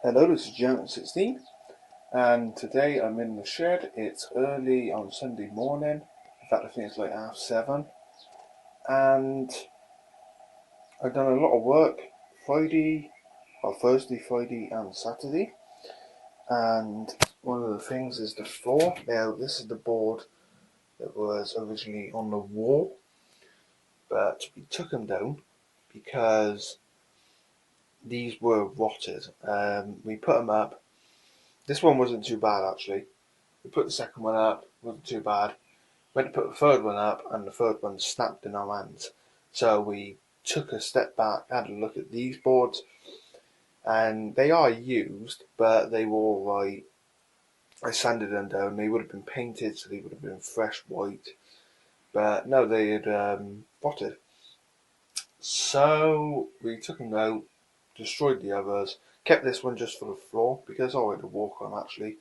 Hello, this is Gentleman16, and today I'm in the shed. It's early on Sunday morning. In fact, I think it's like 7:30, and I've done a lot of work Thursday, Friday, and Saturday. And one of the things is the floor. Now, this is the board that was originally on the wall, but we took them down because these were rotted. We put them up. This one wasn't too bad actually. We put the second one up, wasn't too bad. Went to put the third one up, and the third one snapped in our hands. So we took a step back, had a look at these boards, and they are used, but they were alright. I sanded them down. They would have been painted, so they would have been fresh white. But no, they had rotted. So we took them out, destroyed the others, kept this one just for the floor because it's alright to walk on actually.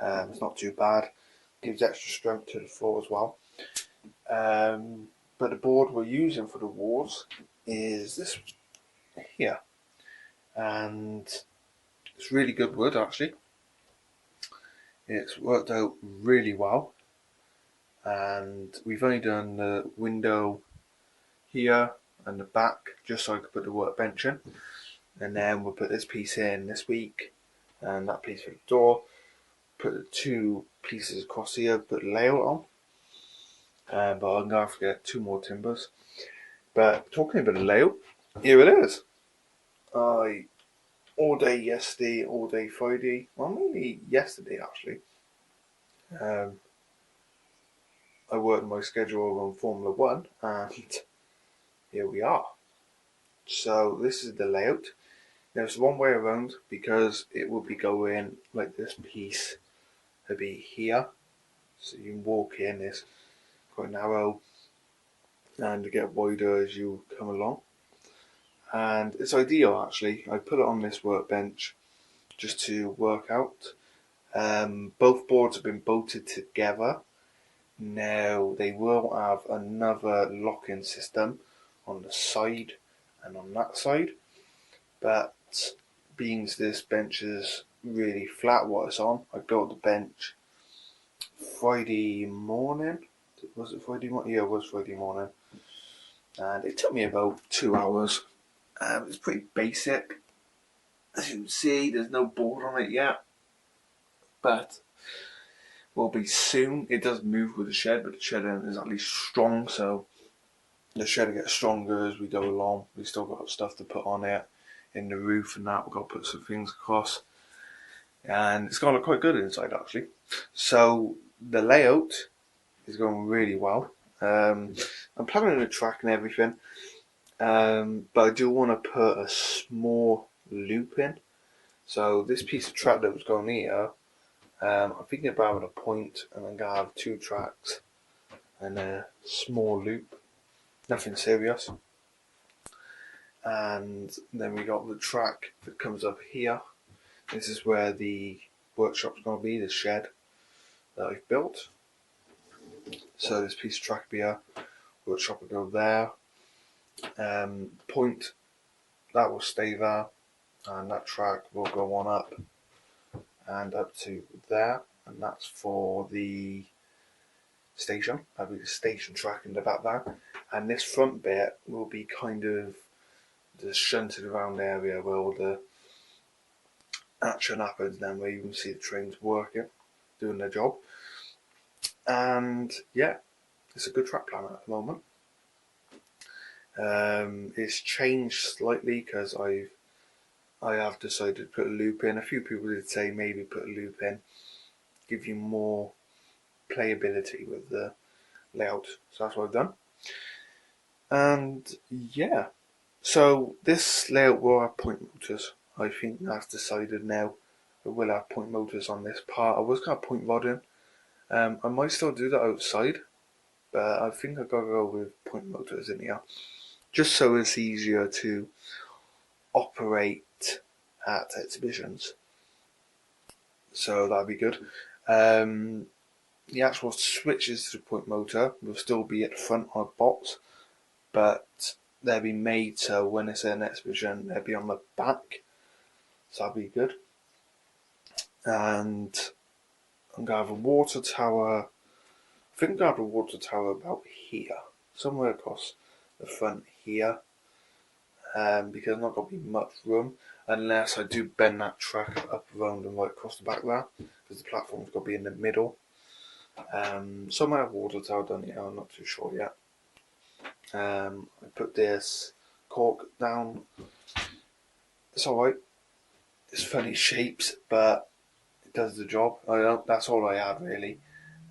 It's not too bad. Gives extra strength to the floor as well. But the board we're using for the walls is this here, and it's really good wood actually. It's worked out really well, and we've only done the window here and the back just so I could put the workbench in, and then we'll put this piece in this week and that piece for the door. Put the two pieces across here, put the layout on, but I'm gonna have to get two more timbers. But talking about the layout, here it is. I all day yesterday, all day Friday. Well, mainly yesterday actually. Um, I worked my schedule on Formula One, and here we are. So this is the layout. There's one way around because it will be going like this piece will be here, so you can walk in. It's quite narrow and to get wider as you come along. And it's ideal actually. I put it on this workbench just to work out. Both boards have been bolted together. Now they will have another locking system on the side and on that side, but being this bench is really flat what it's on, I built the bench Friday morning. Was it Friday morning? Yeah, it was Friday morning, and it took me about 2 hours. It's pretty basic. As you can see, there's no board on it yet, but will be soon. It does move with the shed, but the shed is at least strong, so the shed gets stronger as we go along. We still got stuff to put on it in the roof and that. We've got to put some things across, and it's going to look quite good inside actually. So the layout is going really well. I'm planning the track and everything, but I do want to put a small loop in. So this piece of track that was going here, I'm thinking about having a point, and I'm gonna have two tracks and a small loop. Nothing serious. And then we got the track that comes up here. This is where the workshop's going to be, the shed that I've built. So this piece of track will be here, workshop will go there. Point, that will stay there, and that track will go on up and up to there, and that's for the station. That'll be the station track in the back there. And this front bit will be kind of the shunted around area where all the action happens, then where you can see the trains working, doing their job. And yeah, it's a good track plan at the moment. It's changed slightly because I have decided to put a loop in. A few people did say maybe put a loop in, give you more playability with the layout. So that's what I've done. And yeah, so this layout will have point motors. I think that's decided now. It will have point motors on this part. I was going to point rod in. I might still do that outside, but I think I've got to go with point motors in here, just so it's easier to operate at exhibitions. So that'd be good. The actual switches to the point motor will still be at the front on a box, but they'll be made so when it's an exhibition, they'll be on the back. so that'll be good. And I'm going to have a water tower. I think I'm going to have a water tower about here, somewhere across the front here, because there's not going to be much room unless I do bend that track up around and right across the back there, because the platform's got to be in the middle. So I might have a water tower done here, I'm not too sure yet. I put this cork down. It's alright. It's funny shapes, but it does the job. That's all I had really.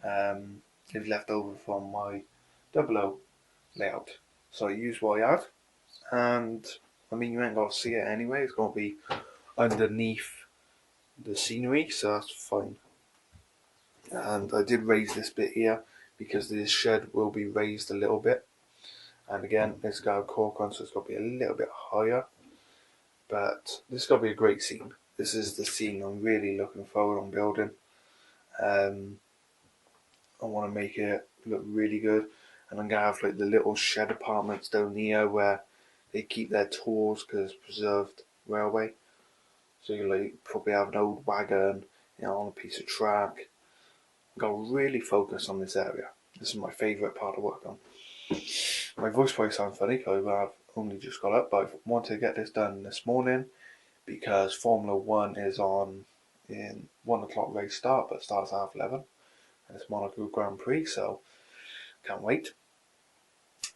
It's left over from my 00 layout. So I used what I had, and I mean you ain't got to see it anyway. It's going to be underneath the scenery, so that's fine. And I did raise this bit here because this shed will be raised a little bit. And again, it's got a cork on, so it's got to be a little bit higher. But this has got to be a great scene. This is the scene I'm really looking forward on building. I want to make it look really good. And I'm going to have like the little shed apartments down here where they keep their tools because it's preserved railway. So you like probably have an old wagon, on a piece of track. I'm going to really focus on this area. This is my favourite part to work on. My voice probably sounds funny because I've only just got up, but I wanted to get this done this morning because Formula 1 is on in 1 o'clock race start, but starts at 11, and it's Monaco Grand Prix, so can't wait.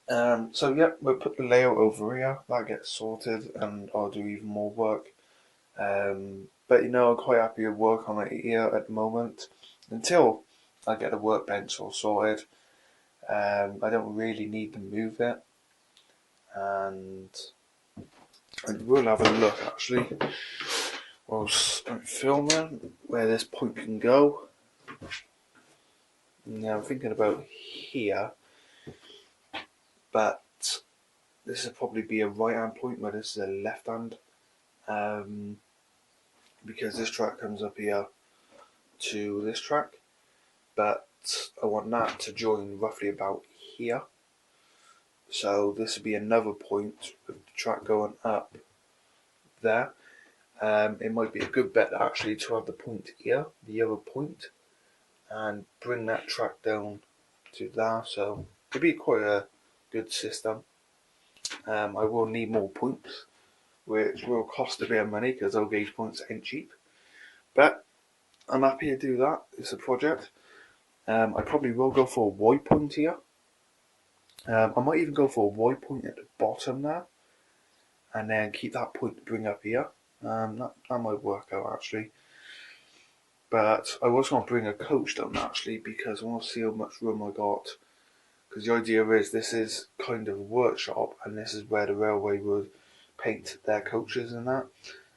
So yeah, we'll put the layout over here, that gets sorted, and I'll do even more work. But I'm quite happy to work on it here at the moment until I get the workbench all sorted. I don't really need to move it, and I will have a look actually whilst I'm filming where this point can go. Now I'm thinking about here, but this will probably be a right hand point where this is a left hand, because this track comes up here to this track, but I want that to join roughly about here. So this would be another point with the track going up there. It might be a good bet actually to have the point here, the other point, and bring that track down to there. So it'd be quite a good system. I will need more points, which will cost a bit of money because those gauge points ain't cheap. But I'm happy to do that. It's a project. I probably will go for a Y point here. I might even go for a Y point at the bottom there, and then keep that point to bring up here. That might work out actually. But I was going to bring a coach down actually because I want to see how much room I got. Because the idea is this is kind of a workshop, and this is where the railway would paint their coaches and that.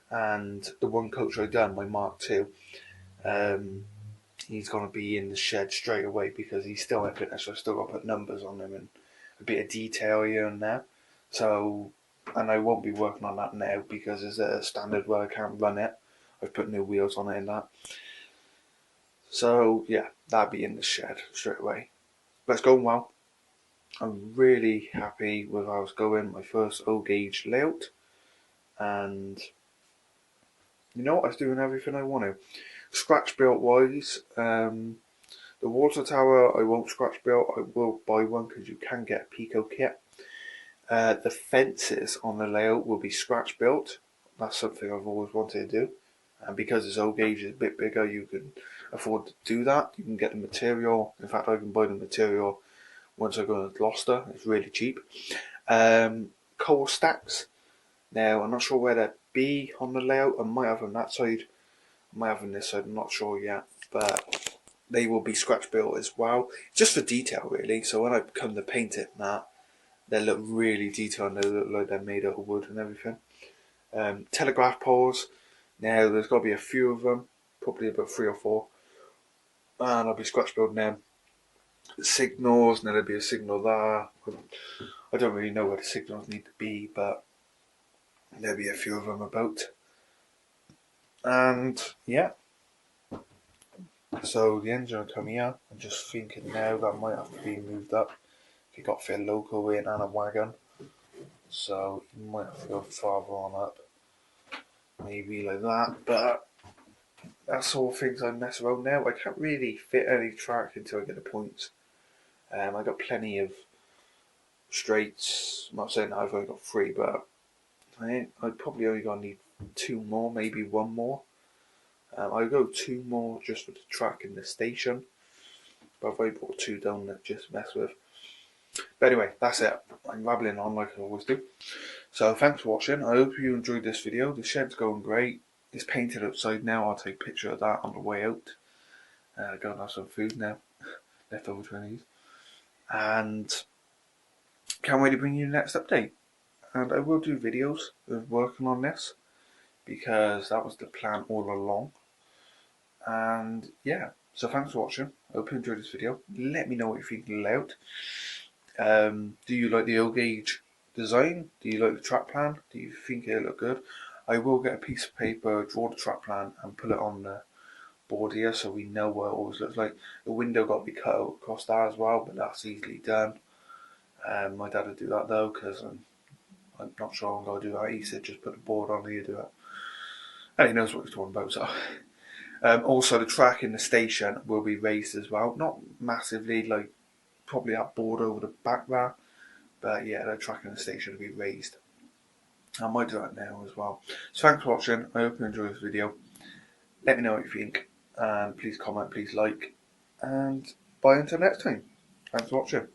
And the one coach I done, my Mark II, he's going to be in the shed straight away because he's still in fitness, so I've still got to put numbers on him and a bit of detail here and there. So, and I won't be working on that now because it's a standard where I can't run it. I've put new wheels on it and that. So yeah, that'll be in the shed straight away. But it's going well. I'm really happy with how it's going. My first O gauge layout, and I was doing everything I want to. Scratch built wise, the water tower I won't scratch build. I will buy one because you can get a Pico kit. The fences on the layout will be scratch built. That's something I've always wanted to do, and because it's O gauge is a bit bigger, you can afford to do that. You can get the material. In fact, I can buy the material once I go to Gloucester. It's really cheap. Coal stacks. Now I'm not sure where they'd be on the layout. I might have on that side. I might have on this side. I'm not sure yet, but they will be scratch built as well, just for detail really. So when I come to paint it, they look really detailed. They look like they're made out of wood and everything. Telegraph poles. Now there's got to be a few of them, probably about 3 or 4, and I'll be scratch building them. Signals. Now there'll be a signal there. I don't really know where the signals need to be, but there'll be a few of them about. And yeah, so the engine will come here. I'm just thinking now that might have to be moved up. You got to fit a loco in and a wagon, so you might have to go farther on up. maybe like that, but that's all things I mess around now. I can't really fit any track until I get the points. I got plenty of straights. I'm not saying that I've only got 3, but I'd probably only gonna need 2 more, maybe 1 more. I'll go 2 more just for the track in the station, but I've already brought 2 down that just mess with. But anyway, that's it. I'm rambling on like I always do. So thanks for watching. I hope you enjoyed this video. The shed's going great. It's painted outside now. I'll take a picture of that on the way out. Go and have some food now. Leftover Chinese. And can't wait to bring you the next update. And I will do videos of working on this, because that was the plan all along. And yeah, so thanks for watching. I hope you enjoyed this video. Let me know what you think of the layout. Do you like the O gauge design? Do you like the track plan? Do you think it'll look good? I will get a piece of paper, draw the track plan and put it on the board here so we know what it always looks like. The window got to be cut out across that as well, but that's easily done. My dad would do that though, because I'm not sure I'm going to do that. He said just put the board on here, do it. And he knows what he's talking about. So also the track in the station will be raised as well. Not massively, like probably that board over the back there. But yeah, the track in the station will be raised. I might do that now as well. So thanks for watching. I hope you enjoyed this video. Let me know what you think. And please comment, please like. And bye until next time. Thanks for watching.